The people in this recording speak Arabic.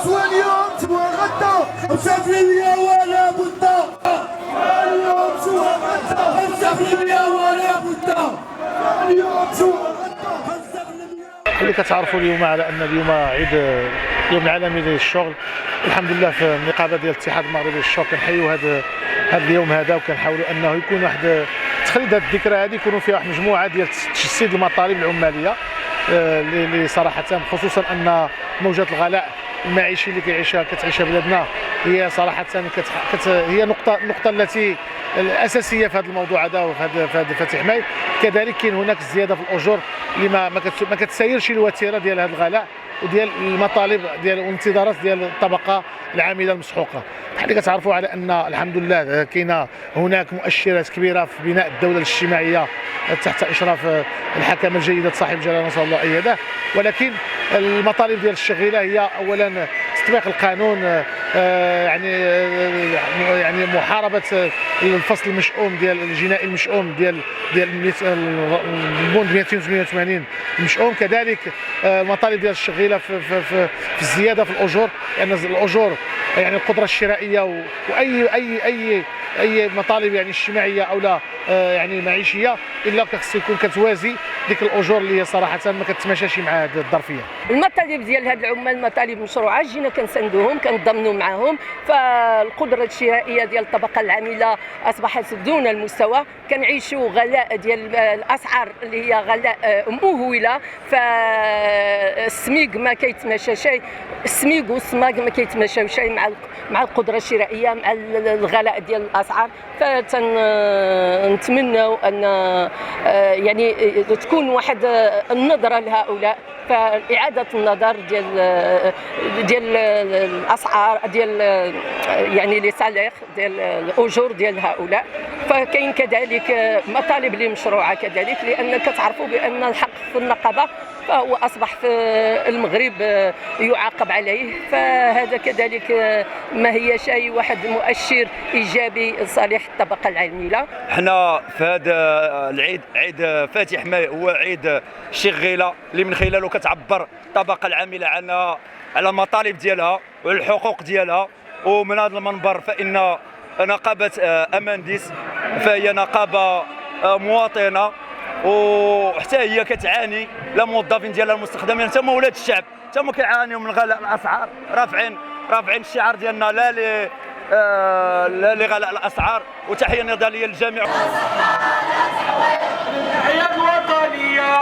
سواء اليوم سواء غدا 5% ولا بد اليوم سواء غدا 5% ولا بد اليوم سواء غدا 5%. اللي كتعرفوا اليوم على ان اليوم عيد اليوم العالمي للشغل. الحمد لله في النقابه ديال الاتحاد المغربي للشغل كنحيوا هذا اليوم هذا، وكنحاولوا انه يكون واحد تخليد هذه الذكرى هذه يكونوا فيها واحد مجموعه ديال تجسيد المطالب العماليه اللي صراحه خصوصا ان موجه الغلاء المعيشي اللي كتعيشها بلادنا هي صراحه هي النقطه التي الاساسيه في هذا الموضوع هذا وفي هذا فتح ماي. كذلك كاين هناك الزياده في الاجور اللي ما كتسايرش الوتيره ديال هذا الغلاء وديال المطالب ديال الانتظارات ديال الطبقه العامله المسحوقه. بحال اللي كتعرفوا على ان الحمد لله كاينه هناك مؤشرات كبيره في بناء الدوله الاجتماعيه تحت اشراف الحكمه الجيده صاحب الجلاله نسال الله ايده، ولكن المطالب ديال الشغيله هي اولا تطبيق القانون، يعني محاربه الفصل المشؤوم ديال الجنائي المشؤوم ديال البوند 288 المشؤوم، كذلك المطالب ديال الشغيله في الزياده في الاجور، لان الاجور يعني القدره الشرائيه واي اي اي اي مطالب يعني اجتماعيه او لا يعني معيشيه الا خص يكون كتوازي ديك الاجور اللي هي صراحه ما كتماشاش مع هذه الظرفيه. المطالب ديال هاد العمال مطالب مشروعه، جينا كنساندوهم كنضمنوا معاهم، فالقدره الشرائيه ديال الطبقه العامله اصبحت دون المستوى، كنعيشوا غلاء ديال الاسعار اللي هي غلاء مهوله، فالسميق ما كيتماشاش، السميق والسماق ما كيتماشاوش مع القدره الشرائيه مع الغلاء ديال الاسعار. فنتمنوا ان يعني تكون واحد النظره لهؤلاء، فإعادة النظر ديال الأسعار ديال يعني لي سالير ديال الأجور ديال هؤلاء. فكاين كذلك مطالب اللي مشروعة كذلك، لأن كتعرفوا بأن الحق في النقابة فهو أصبح في المغرب يعاقب عليه، فهذا كذلك ما هي شيء واحد مؤشر إيجابي لصالح الطبقة العاملة. حنا في هذا العيد، عيد فاتح ماي، هو عيد الشغيله اللي من خلاله كتعبر الطبقه العامله على المطالب ديالها والحقوق ديالها. ومن هذا المنبر فإن نقابه امانديس فهي نقابه مواطنه، وحتى هي كتعاني، لا موظفين ديالها المستخدمين حتى هما ولاد الشعب حتى هما كيعانيوا من غلاء الاسعار، رافعين الشعار ديالنا لا لغلاء الاسعار. وتحيه نضاليه للجميع. الوطنيه